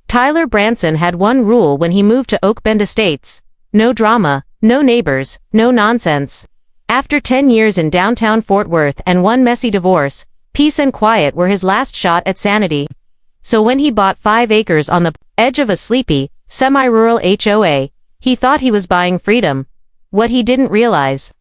Tyler Branson had one rule when he moved to Oak Bend Estates: no drama, no neighbors, no nonsense. After 10 years in downtown Fort Worth and one messy divorce, peace and quiet were his last shot at sanity. So when he bought 5 acres on the edge of a sleepy, semi-rural HOA, he thought he was buying freedom. What he didn't realize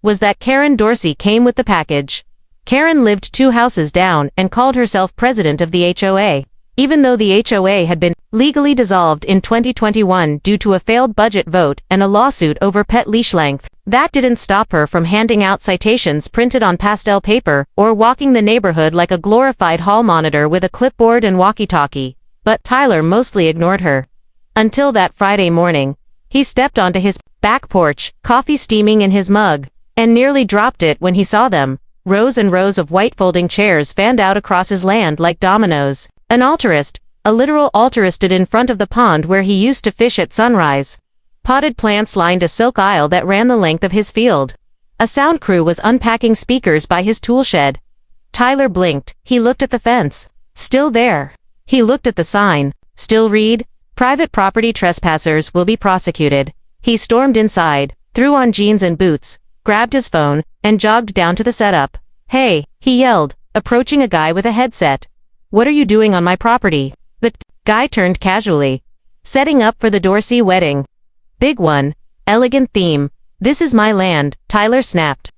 was that Karen Dorsey came with the package. Karen lived 2 houses down and called herself president of the HOA. Even though the HOA had been legally dissolved in 2021 due to a failed budget vote and a lawsuit over pet leash length, that didn't stop her from handing out citations printed on pastel paper or walking the neighborhood like a glorified hall monitor with a clipboard and walkie-talkie. But Tyler mostly ignored her. Until that Friday morning, he stepped onto his back porch, coffee steaming in his mug, and nearly dropped it when he saw them. Rows and rows of white folding chairs fanned out across his land like dominoes. An altarist, a literal altar, stood in front of the pond where he used to fish at sunrise. Potted plants lined a silk aisle that ran the length of his field. A sound crew was unpacking speakers by his tool shed. Tyler blinked. He looked at the fence. Still there. He looked at the sign. Still read, "Private property trespassers will be prosecuted." He stormed inside, threw on jeans and boots, grabbed his phone, and jogged down to the setup. "Hey," he yelled, approaching a guy with a headset. "What are you doing on my property?" The guy turned casually. "Setting up for the Dorsey wedding. Big one. Elegant theme. This is my land," Tyler snapped.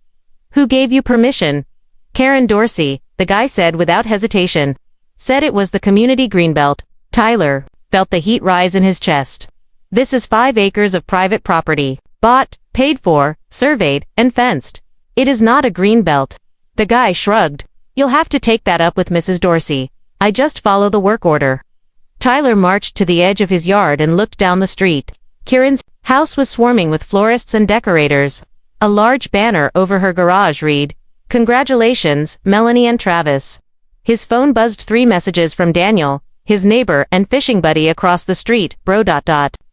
"Who gave you permission?" "Karen Dorsey," the guy said without hesitation. "Said it was the community greenbelt." Tyler felt the heat rise in his chest. "This is 5 acres of private property. Bought, paid for, surveyed, and fenced. It is not a greenbelt." The guy shrugged. "You'll have to take that up with Mrs. Dorsey. I just follow the work order." Tyler marched to the edge of his yard and looked down the street. Karen's house was swarming with florists and decorators. A large banner over her garage read, "Congratulations, Melanie and Travis." His phone buzzed 3 messages from Daniel, his neighbor and fishing buddy across the street. "Bro.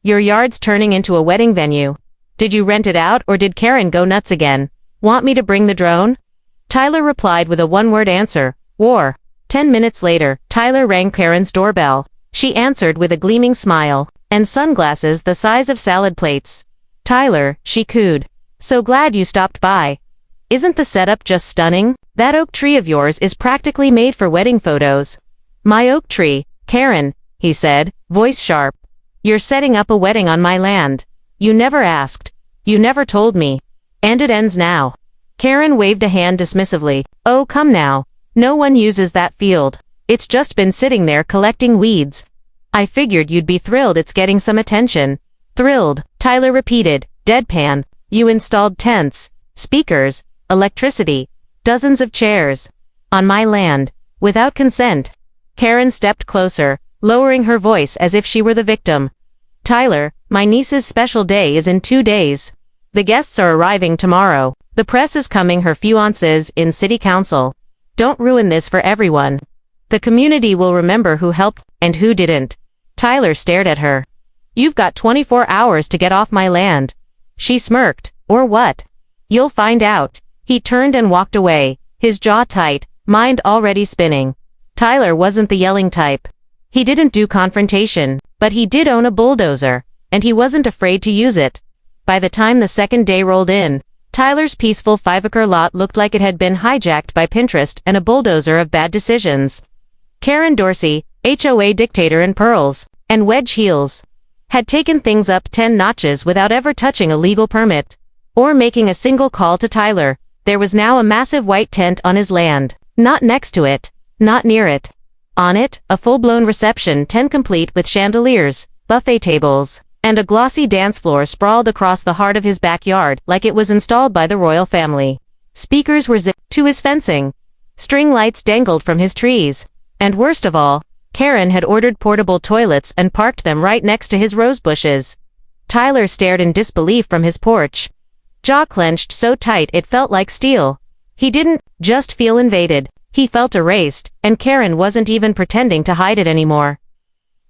Your yard's turning into a wedding venue. Did you rent it out or did Karen go nuts again? Want me to bring the drone?" Tyler replied with a one-word answer, "War." 10 minutes later, Tyler rang Karen's doorbell. She answered with a gleaming smile and sunglasses the size of salad plates. "Tyler," she cooed. "So glad you stopped by. Isn't the setup just stunning? That oak tree of yours is practically made for wedding photos." "My oak tree, Karen," he said, voice sharp. "You're setting up a wedding on my land. You never asked. You never told me. And it ends now." Karen waved a hand dismissively. "Oh, come now. No one uses that field. It's just been sitting there collecting weeds. I figured you'd be thrilled it's getting some attention." "Thrilled," Tyler repeated, deadpan. "You installed tents, speakers, electricity, dozens of chairs. On my land. Without consent." Karen stepped closer, lowering her voice as if she were the victim. "Tyler, my niece's special day is in 2 days. The guests are arriving tomorrow. The press is coming. Her fiancé in city council. Don't ruin this for everyone. The community will remember who helped and who didn't." Tyler stared at her. "You've got 24 hours to get off my land." She smirked. "Or what?" "You'll find out." He turned and walked away, his jaw tight, mind already spinning. Tyler wasn't the yelling type. He didn't do confrontation, but he did own a bulldozer, and he wasn't afraid to use it. By the time the second day rolled in, Tyler's peaceful 5-acre lot looked like it had been hijacked by Pinterest and a bulldozer of bad decisions. Karen Dorsey, HOA dictator in pearls and wedge heels, had taken things up 10 notches without ever touching a legal permit or making a single call to Tyler. There was now a massive white tent on his land, not next to it, not near it. On it, a full-blown reception tent complete with chandeliers, buffet tables, and a glossy dance floor sprawled across the heart of his backyard like it was installed by the royal family. Speakers were zipped to his fencing. String lights dangled from his trees. And worst of all, Karen had ordered portable toilets and parked them right next to his rose bushes. Tyler stared in disbelief from his porch. Jaw clenched so tight it felt like steel. He didn't just feel invaded. He felt erased, and Karen wasn't even pretending to hide it anymore.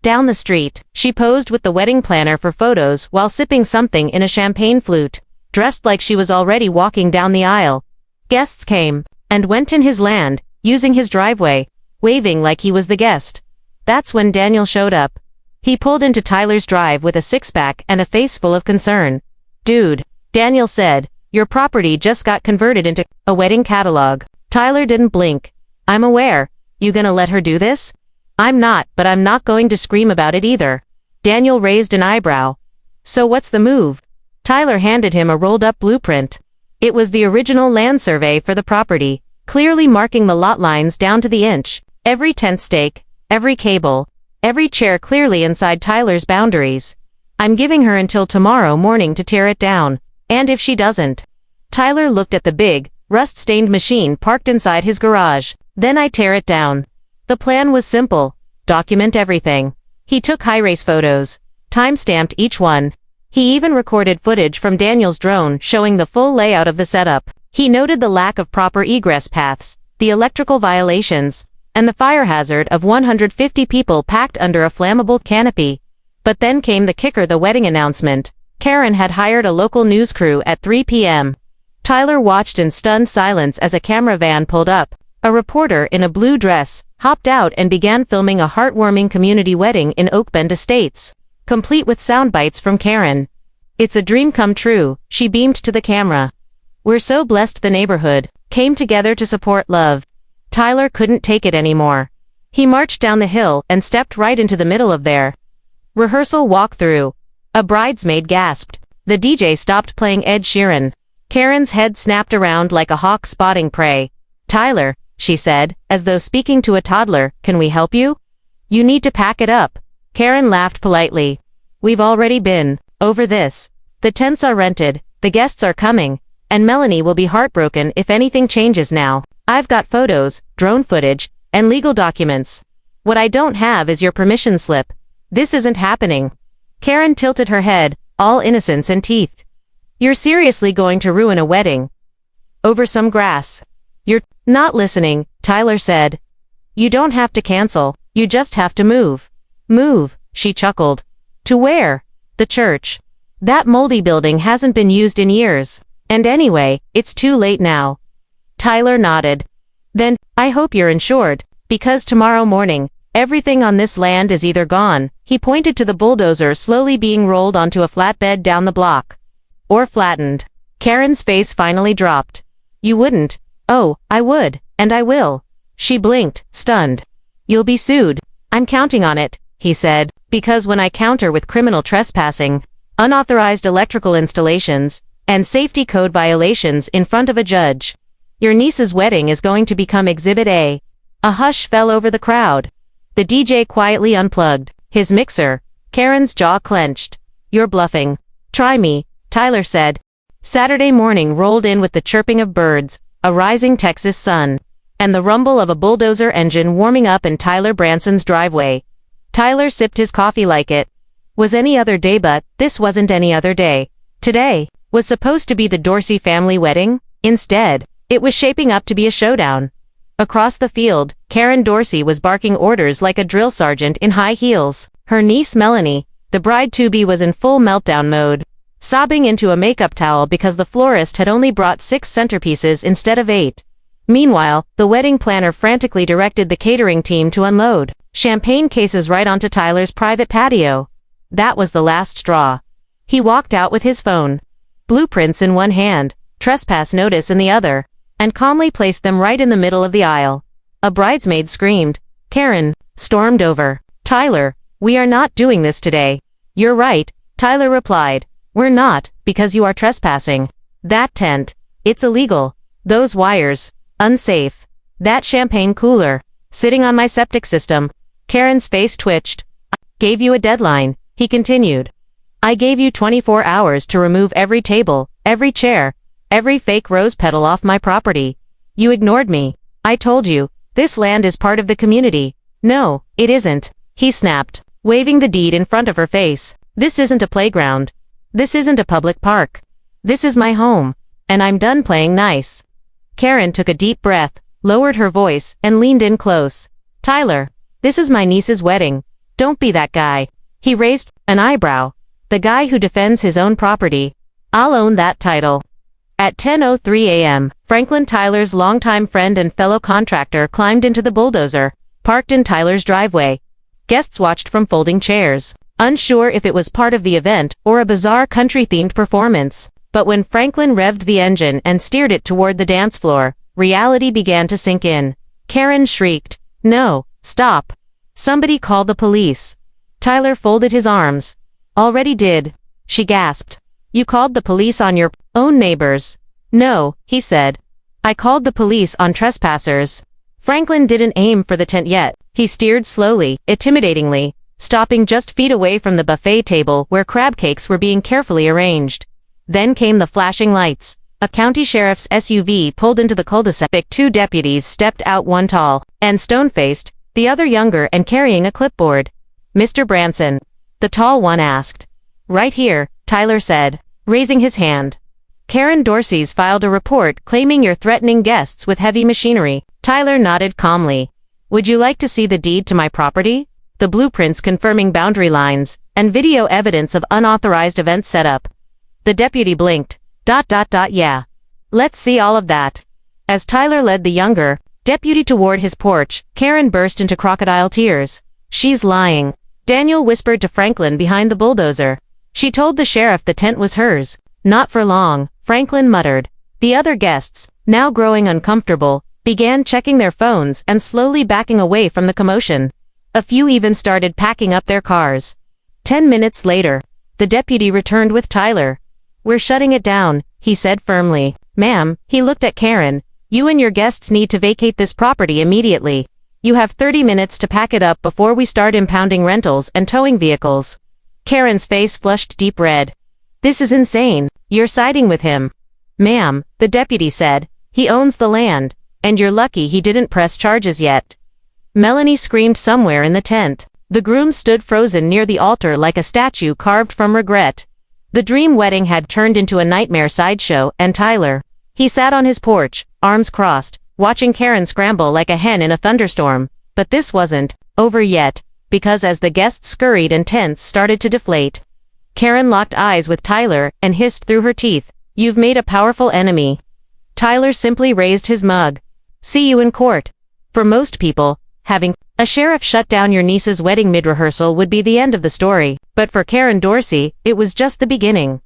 Down the street, she posed with the wedding planner for photos while sipping something in a champagne flute, dressed like she was already walking down the aisle. Guests came and went in his land, using his driveway, waving like he was the guest. That's when Daniel showed up. He pulled into Tyler's drive with a six-pack and a face full of concern. "Dude," Daniel said, "your property just got converted into a wedding catalog." Tyler didn't blink. "I'm aware. You gonna let her do this?" "I'm not, but I'm not going to scream about it either." Daniel raised an eyebrow. "So what's the move?" Tyler handed him a rolled-up blueprint. It was the original land survey for the property, clearly marking the lot lines down to the inch, every tent stake, every cable, every chair clearly inside Tyler's boundaries. "I'm giving her until tomorrow morning to tear it down, and if she doesn't." Tyler looked at the big, rust-stained machine parked inside his garage. "Then I tear it down." The plan was simple: document everything. He took high-res photos, time-stamped each one. He even recorded footage from Daniel's drone showing the full layout of the setup. He noted the lack of proper egress paths, the electrical violations, and the fire hazard of 150 people packed under a flammable canopy. But then came the kicker: the wedding announcement. Karen had hired a local news crew at 3 p.m. Tyler watched in stunned silence as a camera van pulled up. A reporter in a blue dress hopped out and began filming a heartwarming community wedding in Oak Bend Estates, complete with sound bites from Karen. "It's a dream come true," she beamed to the camera. "We're so blessed the neighborhood came together to support love." Tyler couldn't take it anymore. He marched down the hill and stepped right into the middle of their rehearsal walkthrough. A bridesmaid gasped. The DJ stopped playing Ed Sheeran. Karen's head snapped around like a hawk spotting prey. "Tyler," she said, as though speaking to a toddler, "can we help you?" "You need to pack it up." Karen laughed politely. "We've already been over this. The tents are rented, the guests are coming, and Melanie will be heartbroken if anything changes now. I've got photos, drone footage, and legal documents. What I don't have is your permission slip. This isn't happening." Karen tilted her head, all innocence and teeth. "You're seriously going to ruin a wedding over some grass?" "You're not listening," Tyler said. "You don't have to cancel, you just have to move." "Move," she chuckled. "To where?" "The church. That moldy building hasn't been used in years. And anyway, it's too late now." Tyler nodded. "Then, I hope you're insured, because tomorrow morning, everything on this land is either gone," he pointed to the bulldozer slowly being rolled onto a flatbed down the block, "or flattened." Karen's face finally dropped. "You wouldn't?" "Oh, I would, and I will." She blinked, stunned. "You'll be sued." "I'm counting on it," he said, "because when I counter with criminal trespassing, unauthorized electrical installations, and safety code violations in front of a judge, your niece's wedding is going to become Exhibit A." A hush fell over the crowd. The DJ quietly unplugged his mixer. Karen's jaw clenched. "You're bluffing." "Try me," Tyler said. Saturday morning rolled in with the chirping of birds, a rising Texas sun, and the rumble of a bulldozer engine warming up in Tyler Branson's driveway. Tyler sipped his coffee like it was any other day, but this wasn't any other day. Today was supposed to be the Dorsey family wedding. Instead, it was shaping up to be a showdown. Across the field, Karen Dorsey was barking orders like a drill sergeant in high heels. Her niece Melanie, the bride-to-be, was in full meltdown mode, sobbing into a makeup towel because the florist had only brought 6 centerpieces instead of 8. Meanwhile, the wedding planner frantically directed the catering team to unload champagne cases right onto Tyler's private patio. That was the last straw. He walked out with his phone, blueprints in one hand, trespass notice in the other, and calmly placed them right in the middle of the aisle. A bridesmaid screamed. Karen stormed over. "Tyler, we are not doing this today." "You're right," Tyler replied. "We're not, because you are trespassing. That tent, it's illegal. Those wires, unsafe. That champagne cooler, sitting on my septic system." Karen's face twitched. "I gave you a deadline," he continued. "I gave you 24 hours to remove every table, every chair, every fake rose petal off my property. You ignored me. I told you, this land is part of the community." "No, it isn't," he snapped, waving the deed in front of her face. "This isn't a playground. This isn't a public park. This is my home, and I'm done playing nice." Karen took a deep breath, lowered her voice, and leaned in close. "Tyler, this is my niece's wedding. Don't be that guy." He raised an eyebrow. "The guy who defends his own property. I'll own that title." At 10:03 a.m., Franklin, Tyler's longtime friend and fellow contractor, climbed into the bulldozer, parked in Tyler's driveway. Guests watched from folding chairs, unsure if it was part of the event or a bizarre country-themed performance. But when Franklin revved the engine and steered it toward the dance floor, reality began to sink in. Karen shrieked, "No, stop. Somebody call the police." Tyler folded his arms. "Already did," she gasped. "You called the police on your own neighbors." "No," he said. "I called the police on trespassers." Franklin didn't aim for the tent yet. He steered slowly, intimidatingly, stopping just feet away from the buffet table where crab cakes were being carefully arranged. Then came the flashing lights. A county sheriff's SUV pulled into the cul-de-sac. 2 deputies stepped out, one tall and stone-faced, the other younger and carrying a clipboard. "Mr. Branson?" the tall one asked. "Right here," Tyler said, raising his hand. "Karen Dorsey's filed a report claiming you're threatening guests with heavy machinery." Tyler nodded calmly. "Would you like to see the deed to my property? The blueprints confirming boundary lines, and video evidence of unauthorized event setup?" The deputy blinked. Yeah. "Let's see all of that." As Tyler led the younger deputy toward his porch, Karen burst into crocodile tears. "She's lying," Daniel whispered to Franklin behind the bulldozer. "She told the sheriff the tent was hers." "Not for long," Franklin muttered. The other guests, now growing uncomfortable, began checking their phones and slowly backing away from the commotion. A few even started packing up their cars. 10 minutes later, the deputy returned with Tyler. "We're shutting it down," he said firmly. "Ma'am," he looked at Karen, "you and your guests need to vacate this property immediately. You have 30 minutes to pack it up before we start impounding rentals and towing vehicles." Karen's face flushed deep red. "This is insane. You're siding with him." "Ma'am," the deputy said, "he owns the land, and you're lucky he didn't press charges yet." Melanie screamed somewhere in the tent. The groom stood frozen near the altar like a statue carved from regret. The dream wedding had turned into a nightmare sideshow, and Tyler, he sat on his porch, arms crossed, watching Karen scramble like a hen in a thunderstorm. But this wasn't over yet, because as the guests scurried and tents started to deflate, Karen locked eyes with Tyler and hissed through her teeth, "You've made a powerful enemy." Tyler simply raised his mug. "See you in court." For most people, having a sheriff shut down your niece's wedding mid-rehearsal would be the end of the story, but for Karen Dorsey, it was just the beginning.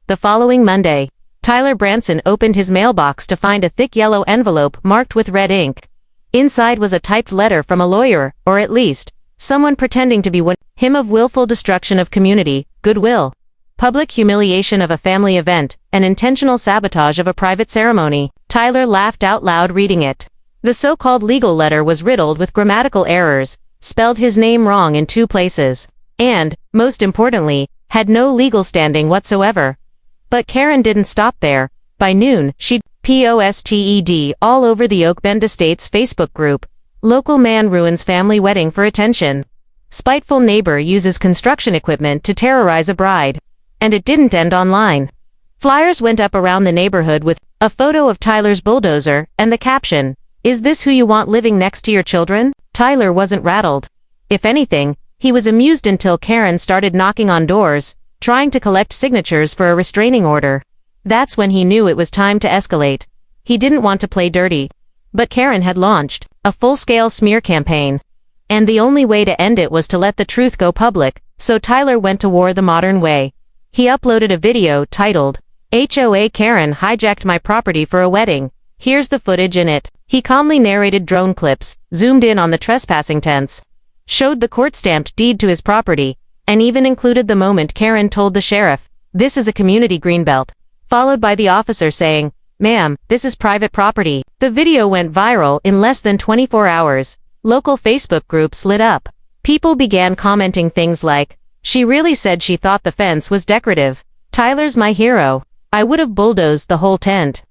The following Monday, Tyler Branson opened his mailbox to find a thick yellow envelope marked with red ink. Inside was a typed letter from a lawyer, or at least, someone pretending to be one. Him of willful destruction of community, goodwill, public humiliation of a family event, and intentional sabotage of a private ceremony. Tyler laughed out loud reading it. The so-called legal letter was riddled with grammatical errors, spelled his name wrong in 2 places, and, most importantly, had no legal standing whatsoever. But Karen didn't stop there. By noon, she'd posted all over the Oak Bend Estates Facebook group. "Local man ruins family wedding for attention. Spiteful neighbor uses construction equipment to terrorize a bride." And it didn't end online. Flyers went up around the neighborhood with a photo of Tyler's bulldozer and the caption, "Is this who you want living next to your children?" Tyler wasn't rattled. If anything, he was amused until Karen started knocking on doors, trying to collect signatures for a restraining order. That's when he knew it was time to escalate. He didn't want to play dirty. But Karen had launched a full-scale smear campaign. And the only way to end it was to let the truth go public, so Tyler went to war the modern way. He uploaded a video titled, "HOA Karen hijacked my property for a wedding. Here's the footage in it." He calmly narrated drone clips, zoomed in on the trespassing tents, showed the court-stamped deed to his property, and even included the moment Karen told the sheriff, "This is a community greenbelt," followed by the officer saying, "Ma'am, this is private property." The video went viral in less than 24 hours. Local Facebook groups lit up. People began commenting things like, "She really said she thought the fence was decorative. Tyler's my hero. I would have bulldozed the whole tent."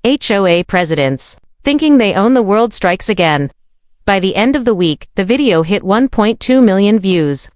HOA presidents, thinking they own the world, strikes again. By the end of the week, the video hit 1.2 million views.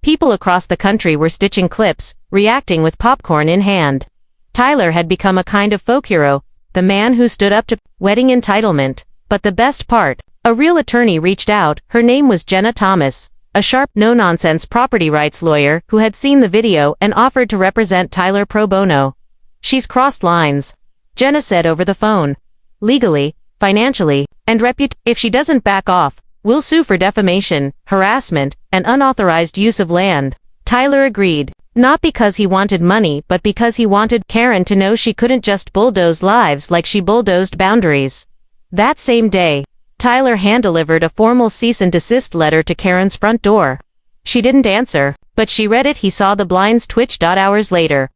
People across the country were stitching clips, reacting with popcorn in hand. Tyler had become a kind of folk hero, the man who stood up to wedding entitlement. But the best part, a real attorney reached out. Her name was Jenna Thomas, a sharp, no-nonsense property rights lawyer who had seen the video and offered to represent Tyler pro bono. "She's crossed lines," Jenna said over the phone. "Legally, financially, and if she doesn't back off, We'll sue for defamation, harassment, and unauthorized use of land. Tyler agreed, not because he wanted money but because he wanted Karen to know she couldn't just bulldoze lives like she bulldozed boundaries. That same day, Tyler hand-delivered a formal cease and desist letter to Karen's front door. She didn't answer, but she read it. He saw the blinds twitch. Hours later,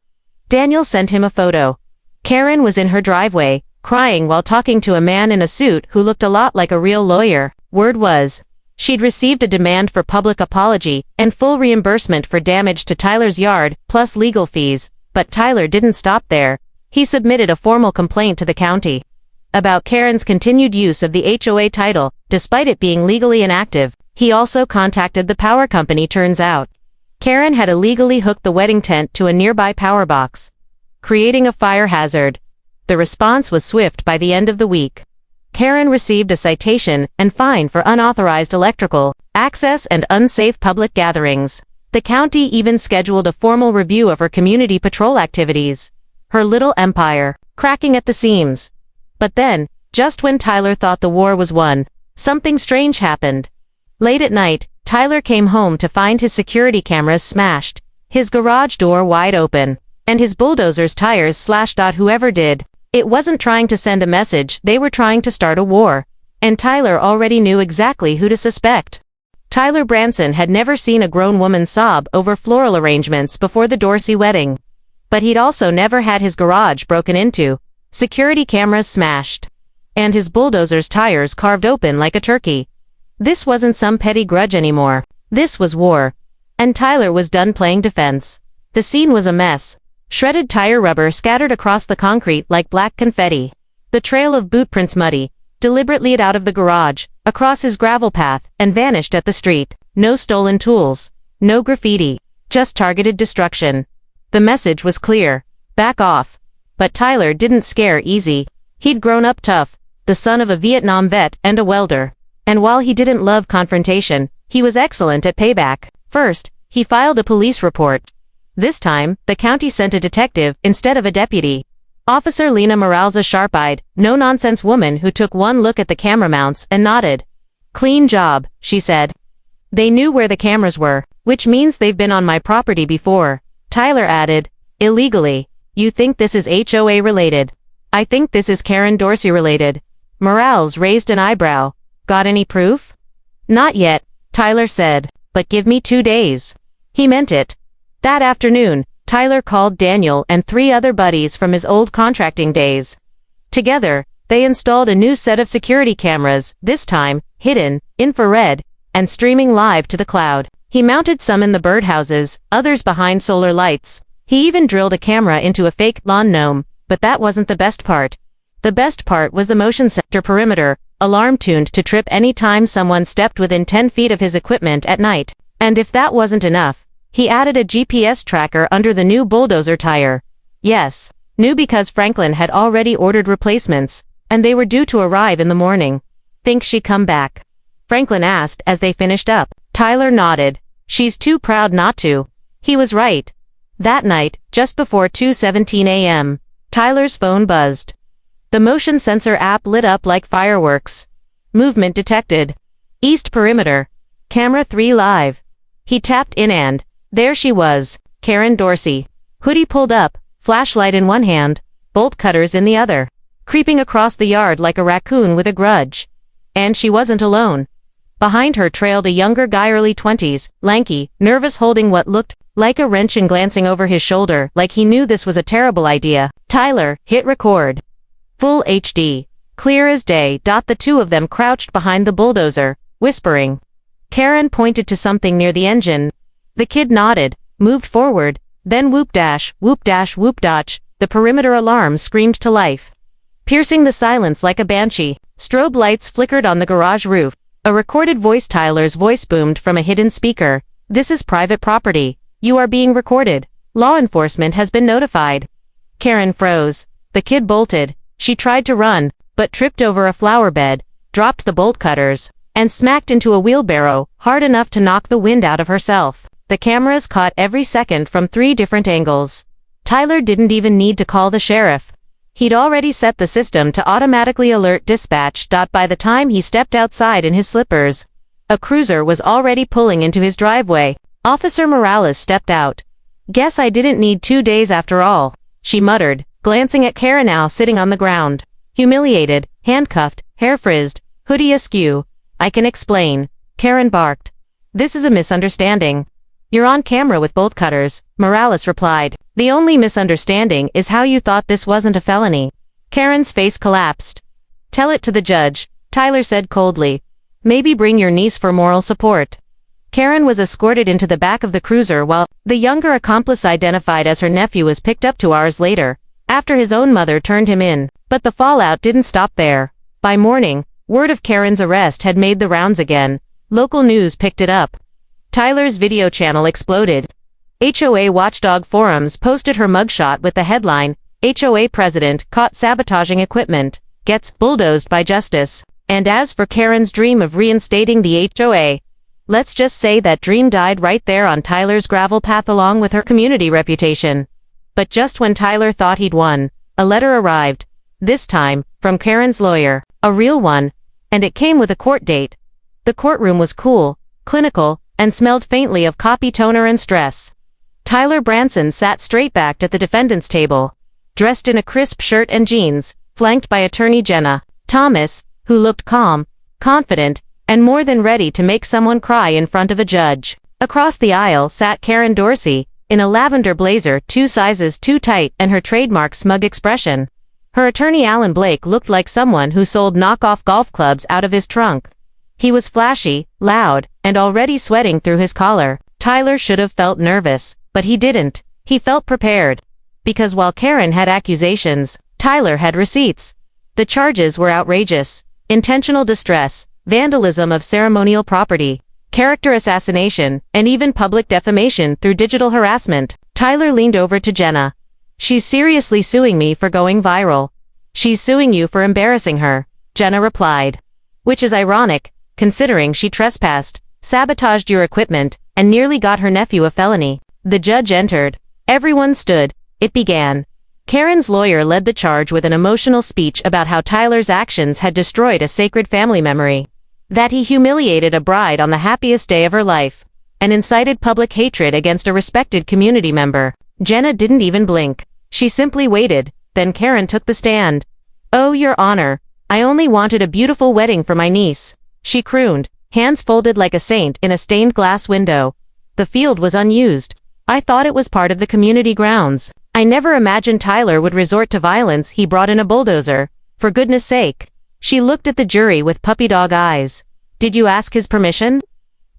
Daniel sent him a photo. Karen was in her driveway, crying while talking to a man in a suit who looked a lot like a real lawyer. Word was, she'd received a demand for public apology and full reimbursement for damage to Tyler's yard, plus legal fees, but Tyler didn't stop there. He submitted a formal complaint to the county about Karen's continued use of the HOA title, despite it being legally inactive. He also contacted the power company. Turns out, Karen had illegally hooked the wedding tent to a nearby power box, creating a fire hazard. The response was swift. By the end of the week, Karen received a citation and fine for unauthorized electrical access and unsafe public gatherings. The county even scheduled a formal review of her community patrol activities. Her little empire, cracking at the seams. But then, just when Tyler thought the war was won, something strange happened. Late at night, Tyler came home to find his security cameras smashed, his garage door wide open, and his bulldozer's tires slashed. Whoever did it wasn't trying to send a message, they were trying to start a war. And Tyler already knew exactly who to suspect. Tyler Branson had never seen a grown woman sob over floral arrangements before the Dorsey wedding. But he'd also never had his garage broken into, security cameras smashed, and his bulldozer's tires carved open like a turkey. This wasn't some petty grudge anymore. This was war. And Tyler was done playing defense. The scene was a mess. Shredded tire rubber scattered across the concrete like black confetti. The trail of boot prints muddy, deliberately out of the garage, across his gravel path, and vanished at the street. No stolen tools. No graffiti. Just targeted destruction. The message was clear. Back off. But Tyler didn't scare easy. He'd grown up tough, the son of a Vietnam vet and a welder. And while he didn't love confrontation, he was excellent at payback. First, he filed a police report. This time, the county sent a detective instead of a deputy. Officer Lena Morales, a sharp-eyed, no-nonsense woman who took one look at the camera mounts and nodded. "Clean job," she said. "They knew where the cameras were, which means they've been on my property before." Tyler added, "Illegally. You think this is HOA related? I think this is Karen Dorsey related." Morales raised an eyebrow. "Got any proof?" "Not yet," Tyler said, "but give me 2 days." He meant it. That afternoon, Tyler called Daniel and 3 other buddies from his old contracting days. Together, they installed a new set of security cameras, this time, hidden, infrared, and streaming live to the cloud. He mounted some in the birdhouses, others behind solar lights. He even drilled a camera into a fake lawn gnome, but that wasn't the best part. The best part was the motion sensor perimeter, alarm tuned to trip any time someone stepped within 10 feet of his equipment at night. And if that wasn't enough, he added a GPS tracker under the new bulldozer tire. Yes, new because Franklin had already ordered replacements, and they were due to arrive in the morning. "Think she'd come back?" Franklin asked as they finished up. Tyler nodded. "She's too proud not to." He was right. That night, just before 2:17 a.m., Tyler's phone buzzed. The motion sensor app lit up like fireworks. Movement detected. East perimeter. Camera 3 live. He tapped in and there she was, Karen Dorsey. Hoodie pulled up, flashlight in one hand, bolt cutters in the other, creeping across the yard like a raccoon with a grudge. And she wasn't alone. Behind her trailed a younger guy, early 20s, lanky, nervous, holding what looked like a wrench and glancing over his shoulder like he knew this was a terrible idea. Tyler hit record. Full HD. Clear as day. The 2 of them crouched behind the bulldozer, whispering. Karen pointed to something near the engine. The kid nodded, moved forward, then whoop dash, whoop dash, whoop dodge. The perimeter alarm screamed to life, piercing the silence like a banshee. Strobe lights flickered on the garage roof. A recorded voice. Tyler's voice boomed from a hidden speaker. "This is private property. You are being recorded. Law enforcement has been notified." Karen froze. The kid bolted. She tried to run, but tripped over a flower bed, dropped the bolt cutters, and smacked into a wheelbarrow, hard enough to knock the wind out of herself. The cameras caught every second from 3 different angles. Tyler didn't even need to call the sheriff. He'd already set the system to automatically alert dispatch. By the time he stepped outside in his slippers, A cruiser was already pulling into his driveway. Officer Morales stepped out. "Guess I didn't need 2 days after all," she muttered, glancing at Karen now sitting on the ground. Humiliated, handcuffed, hair frizzed, hoodie askew. "I can explain," Karen barked. "This is a misunderstanding." "You're on camera with bolt cutters," Morales replied. "The only misunderstanding is how you thought this wasn't a felony." Karen's face collapsed. "Tell it to the judge," Tyler said coldly. "Maybe bring your niece for moral support." Karen was escorted into the back of the cruiser while the younger accomplice identified as her nephew was picked up 2 hours later, after his own mother turned him in. But the fallout didn't stop there. By morning, word of Karen's arrest had made the rounds again. Local news picked it up. Tyler's video channel exploded. HOA watchdog forums posted her mugshot with the headline, "HOA president caught sabotaging equipment, gets bulldozed by justice." And as for Karen's dream of reinstating the HOA, let's just say that dream died right there on Tyler's gravel path along with her community reputation. But just when Tyler thought he'd won, a letter arrived. This time, from Karen's lawyer, a real one, and it came with a court date. The courtroom was cool, clinical, and smelled faintly of coffee toner and stress. Tyler Branson sat straight-backed at the defendant's table, dressed in a crisp shirt and jeans, flanked by attorney Jenna Thomas, who looked calm, confident, and more than ready to make someone cry in front of a judge. Across the aisle sat Karen Dorsey, in a lavender blazer 2 sizes too tight and her trademark smug expression. Her attorney Alan Blake looked like someone who sold knockoff golf clubs out of his trunk. He was flashy, loud, and already sweating through his collar. Tyler should have felt nervous, but he didn't. He felt prepared. Because while Karen had accusations, Tyler had receipts. The charges were outrageous: intentional distress, vandalism of ceremonial property, character assassination, and even public defamation through digital harassment. Tyler leaned over to Jenna. "She's seriously suing me for going viral." "She's suing you for embarrassing her," Jenna replied. "Which is ironic, considering she trespassed, sabotaged your equipment, and nearly got her nephew a felony." The judge entered. Everyone stood. It began. Karen's lawyer led the charge with an emotional speech about how Tyler's actions had destroyed a sacred family memory, that he humiliated a bride on the happiest day of her life, and incited public hatred against a respected community member. Jenna didn't even blink. She simply waited. Then Karen took the stand. "Oh, Your Honor, I only wanted a beautiful wedding for my niece," she crooned, hands folded like a saint in a stained glass window. "The field was unused. I thought it was part of the community grounds. I never imagined Tyler would resort to violence. He brought in a bulldozer. For goodness sake." She looked at the jury with puppy dog eyes. "Did you ask his permission?"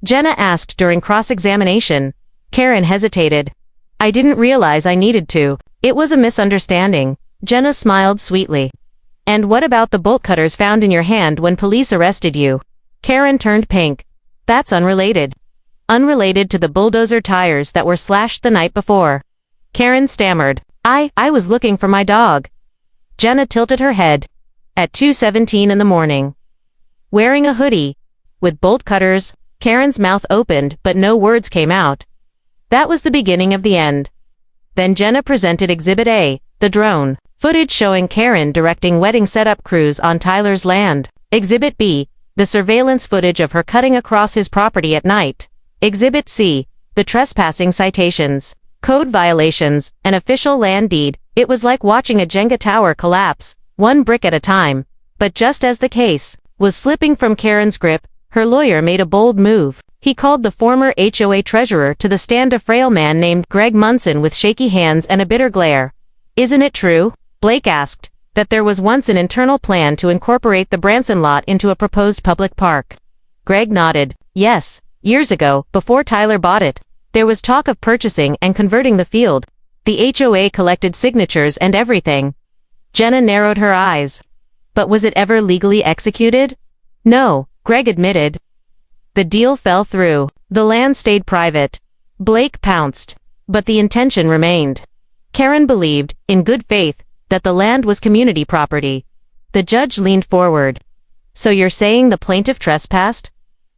Jenna asked during cross-examination. Karen hesitated. "I didn't realize I needed to. It was a misunderstanding." Jenna smiled sweetly. "And what about the bolt cutters found in your hand when police arrested you?" Karen turned pink. "That's unrelated." "Unrelated to the bulldozer tires that were slashed the night before." Karen stammered. I was looking for my dog." Jenna tilted her head. At 2:17 in the morning. Wearing a hoodie, with bolt cutters, Karen's mouth opened but no words came out. That was the beginning of the end. Then Jenna presented Exhibit A, the drone, footage showing Karen directing wedding setup crews on Tyler's land. Exhibit B, the surveillance footage of her cutting across his property at night. Exhibit C, the trespassing citations, code violations, and official land deed. It was like watching a Jenga tower collapse, one brick at a time. But just as the case was slipping from Karen's grip, her lawyer made a bold move. He called the former HOA treasurer to the stand, a frail man named Greg Munson with shaky hands and a bitter glare. "Isn't it true," Blake asked, "that there was once an internal plan to incorporate the Branson lot into a proposed public park?" Greg nodded. "Yes, years ago, before Tyler bought it. There was talk of purchasing and converting the field. The HOA collected signatures and everything." Jenna narrowed her eyes. "But was it ever legally executed?" "No," Greg admitted. "The deal fell through. The land stayed private." Blake pounced. But the intention remained. Karen believed, in good faith, that the land was community property. The judge leaned forward. "So you're saying the plaintiff trespassed?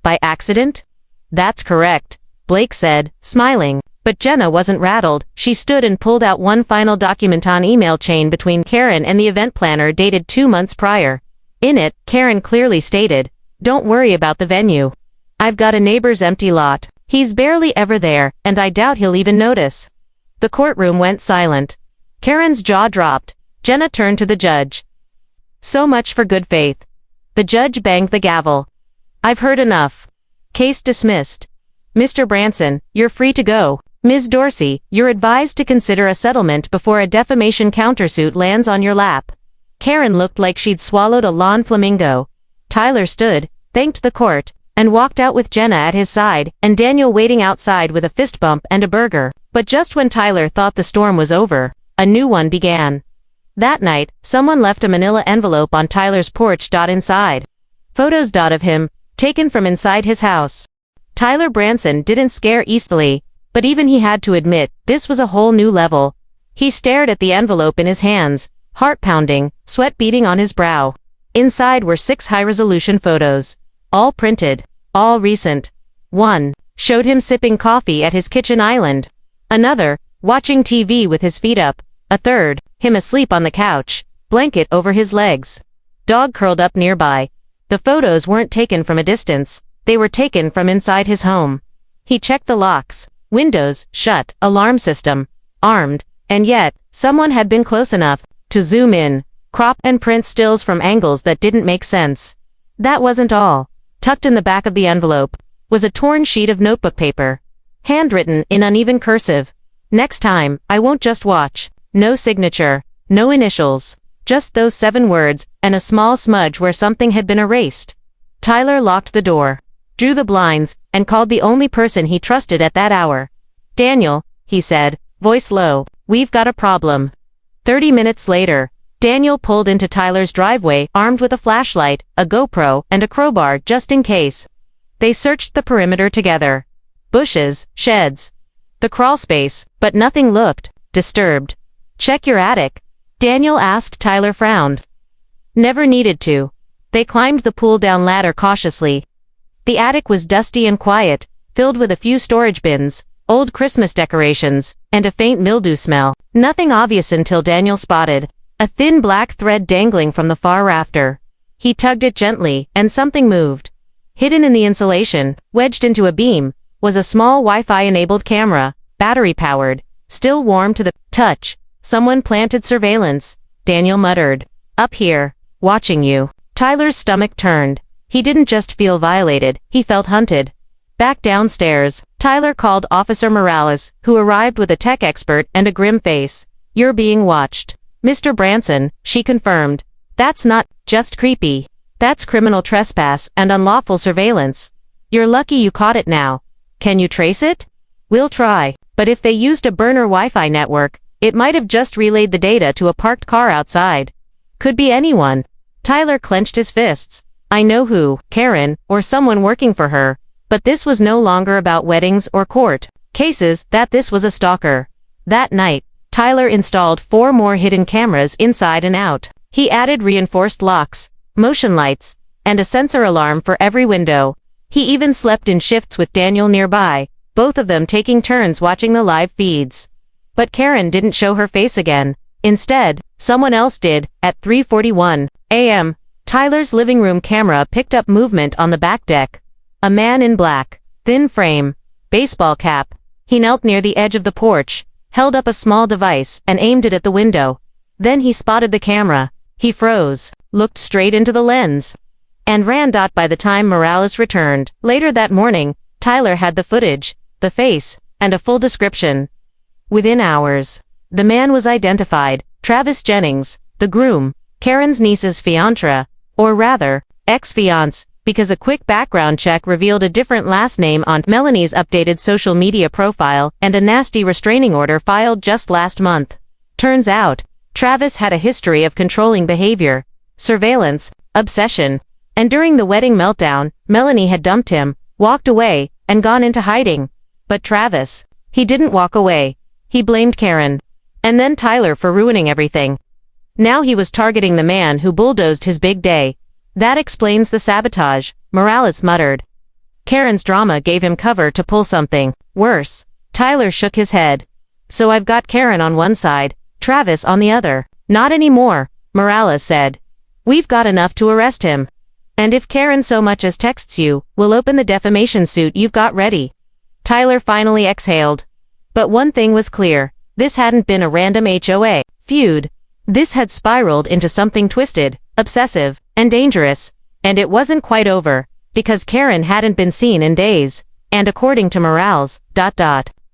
By accident?" "That's correct," Blake said, smiling. But Jenna wasn't rattled. She stood and pulled out one final document on email chain between Karen and the event planner dated 2 months prior. In it, Karen clearly stated, "Don't worry about the venue. I've got a neighbor's empty lot. He's barely ever there, and I doubt he'll even notice. The courtroom went silent. Karen's jaw dropped. Jenna turned to the judge. So much for good faith. The judge banged the gavel. I've heard enough. Case dismissed. Mr. Branson, you're free to go. Ms. Dorsey, you're advised to consider a settlement before a defamation countersuit lands on your lap. Karen looked like she'd swallowed a lawn flamingo. Tyler stood, thanked the court, and walked out with Jenna at his side and Daniel waiting outside with a fist bump and a burger. But just when Tyler thought the storm was over, a new one began. That night, someone left a manila envelope on Tyler's porch. Inside. Photos. Of him, taken from inside his house. Tyler Branson didn't scare easily, but even he had to admit, this was a whole new level. He stared at the envelope in his hands, heart pounding, sweat beading on his brow. Inside were 6 high-resolution photos. All printed. All recent. One showed him sipping coffee at his kitchen island. Another, watching TV with his feet up. A third, him asleep on the couch, blanket over his legs. Dog curled up nearby. The photos weren't taken from a distance. They were taken from inside his home. He checked the locks, windows, shut, alarm system, armed, and yet, someone had been close enough to zoom in, crop and print stills from angles that didn't make sense. That wasn't all. Tucked in the back of the envelope was a torn sheet of notebook paper. Handwritten in uneven cursive. Next time, I won't just watch. No signature, no initials, just those 7 words, and a small smudge where something had been erased. Tyler locked the door, drew the blinds, and called the only person he trusted at that hour. Daniel, he said, voice low, we've got a problem. 30 minutes later, Daniel pulled into Tyler's driveway armed with a flashlight, a GoPro, and a crowbar just in case. They searched the perimeter together. Bushes, sheds, the crawl space, but nothing looked disturbed. Check your attic. Daniel asked. Tyler frowned. Never needed to. They climbed the pull-down ladder cautiously. The attic was dusty and quiet, filled with a few storage bins, old Christmas decorations, and a faint mildew smell. Nothing obvious until Daniel spotted a thin black thread dangling from the far rafter. He tugged it gently, and something moved. Hidden in the insulation, wedged into a beam, was a small Wi-Fi-enabled camera, battery-powered, still warm to the touch. Someone planted surveillance, Daniel muttered. Up here, watching you. Tyler's stomach turned. He didn't just feel violated, he felt hunted. Back downstairs, Tyler called Officer Morales, who arrived with a tech expert and a grim face. You're being watched. Mr. Branson, she confirmed. That's not just creepy. That's criminal trespass and unlawful surveillance. You're lucky you caught it now. Can you trace it? We'll try, but if they used a burner Wi-Fi network, it might have just relayed the data to a parked car outside. Could be anyone. Tyler clenched his fists. I know who, Karen, or someone working for her. But this was no longer about weddings or court cases, this was a stalker. That night, Tyler installed 4 more hidden cameras inside and out. He added reinforced locks, motion lights, and a sensor alarm for every window. He even slept in shifts with Daniel nearby, both of them taking turns watching the live feeds. But Karen didn't show her face again. Instead, someone else did. At 3:41 a.m., Tyler's living room camera picked up movement on the back deck. A man in black, thin frame, baseball cap. He knelt near the edge of the porch, held up a small device, and aimed it at the window. Then he spotted the camera. He froze, looked straight into the lens, and ran. By the time Morales returned, later that morning, Tyler had the footage, the face, and a full description. Within hours, the man was identified, Travis Jennings, the groom, Karen's niece's fiancé, or rather, ex-fiancé, because a quick background check revealed a different last name on Melanie's updated social media profile and a nasty restraining order filed just last month. Turns out, Travis had a history of controlling behavior, surveillance, obsession, and during the wedding meltdown, Melanie had dumped him, walked away, and gone into hiding. But Travis, he didn't walk away. He blamed Karen. And then Tyler for ruining everything. Now he was targeting the man who bulldozed his big day. That explains the sabotage, Morales muttered. Karen's drama gave him cover to pull something worse. Tyler shook his head. So I've got Karen on one side, Travis on the other. Not anymore, Morales said. We've got enough to arrest him. And if Karen so much as texts you, we'll open the defamation suit you've got ready. Tyler finally exhaled. But one thing was clear. This hadn't been a random HOA feud. This had spiraled into something twisted, obsessive, and dangerous. And it wasn't quite over, because Karen hadn't been seen in days. And according to Morales,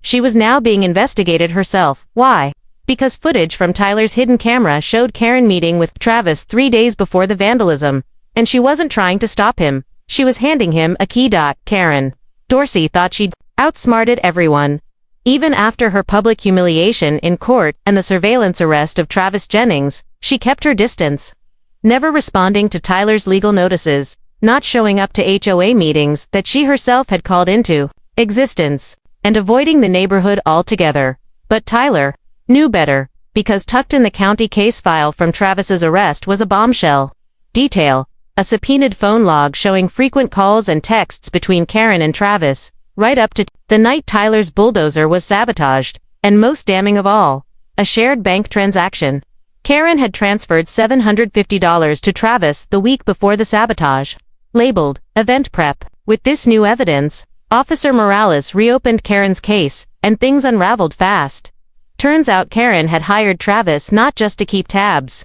she was now being investigated herself. Why? Because footage from Tyler's hidden camera showed Karen meeting with Travis 3 days before the vandalism. And she wasn't trying to stop him. She was handing him a key. Karen Dorsey thought she'd outsmarted everyone. Even after her public humiliation in court and the surveillance arrest of Travis Jennings, she kept her distance. Never responding to Tyler's legal notices, not showing up to HOA meetings that she herself had called into existence, and avoiding the neighborhood altogether. But Tyler knew better, because tucked in the county case file from Travis's arrest was a bombshell. Detail: a subpoenaed phone log showing frequent calls and texts between Karen and Travis, right up to the night Tyler's bulldozer was sabotaged, and most damning of all, a shared bank transaction. Karen had transferred $750 to Travis the week before the sabotage. Labeled, event prep. With this new evidence, Officer Morales reopened Karen's case, and things unraveled fast. Turns out Karen had hired Travis not just to keep tabs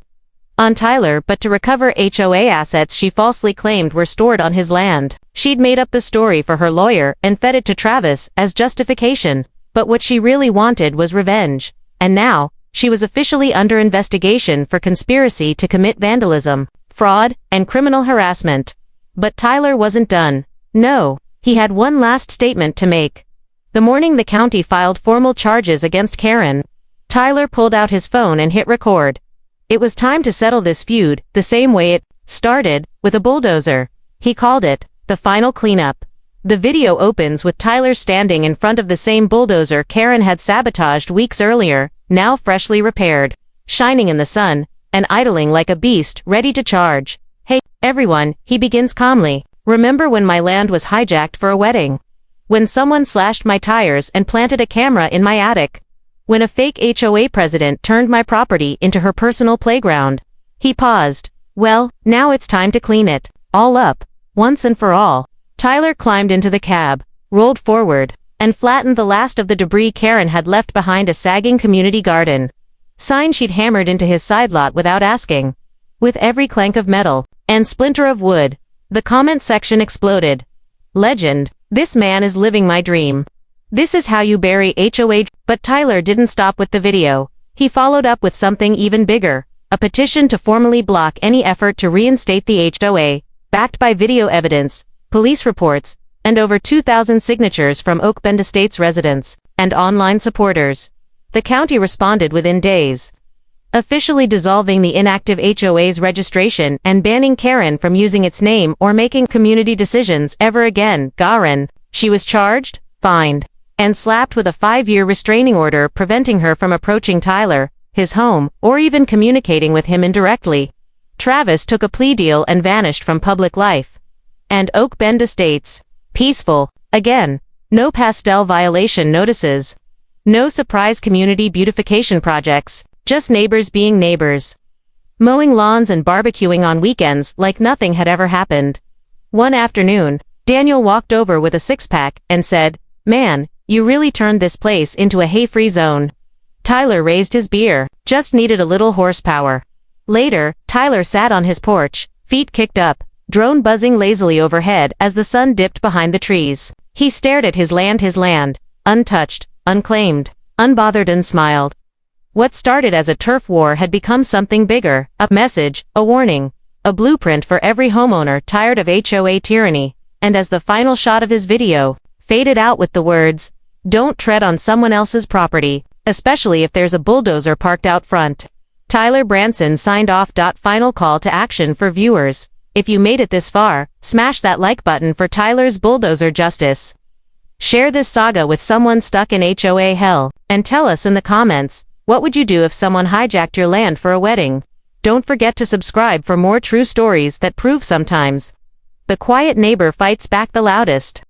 on Tyler but to recover HOA assets she falsely claimed were stored on his land. She'd made up the story for her lawyer and fed it to Travis as justification, but what she really wanted was revenge. And now, she was officially under investigation for conspiracy to commit vandalism, fraud, and criminal harassment. But Tyler wasn't done. No, he had one last statement to make. The morning the county filed formal charges against Karen, Tyler pulled out his phone and hit record. It was time to settle this feud, the same way it started, with a bulldozer. He called it the final cleanup. The video opens with Tyler standing in front of the same bulldozer Karen had sabotaged weeks earlier, now freshly repaired, shining in the sun, and idling like a beast ready to charge. "Hey, everyone," he begins calmly. "Remember when my land was hijacked for a wedding? When someone slashed my tires and planted a camera in my attic? When a fake HOA president turned my property into her personal playground?" He paused. "Well, now it's time to clean it all up, once and for all." Tyler climbed into the cab, rolled forward, and flattened the last of the debris Karen had left behind, a sagging community garden sign she'd hammered into his side lot without asking. With every clank of metal and splinter of wood, the comment section exploded. Legend: "This man is living my dream. This is how you bury HOA." But Tyler didn't stop with the video. He followed up with something even bigger, a petition to formally block any effort to reinstate the HOA, backed by video evidence, police reports, and over 2,000 signatures from Oak Bend Estates residents and online supporters. The county responded within days, officially dissolving the inactive HOA's registration and banning Karen from using its name or making community decisions ever again. She was charged, fined, and slapped with a 5-year restraining order preventing her from approaching Tyler, his home, or even communicating with him indirectly. Travis took a plea deal and vanished from public life. And Oak Bend Estates, peaceful, again. No pastel violation notices. No surprise community beautification projects, just neighbors being neighbors. Mowing lawns and barbecuing on weekends like nothing had ever happened. One afternoon, Daniel walked over with a 6-pack and said, "Man, you really turned this place into a hay-free zone." Tyler raised his beer, just needed a little horsepower. Later, Tyler sat on his porch, feet kicked up, drone buzzing lazily overhead as the sun dipped behind the trees. He stared at his land, untouched, unclaimed, unbothered, and smiled. What started as a turf war had become something bigger, a message, a warning, a blueprint for every homeowner tired of HOA tyranny. And as the final shot of his video faded out with the words, "Don't tread on someone else's property, especially if there's a bulldozer parked out front," Tyler Branson signed off. Final call to action for viewers. If you made it this far, smash that like button for Tyler's bulldozer justice. Share this saga with someone stuck in HOA hell, and tell us in the comments, what would you do if someone hijacked your land for a wedding? Don't forget to subscribe for more true stories that prove sometimes the quiet neighbor fights back the loudest.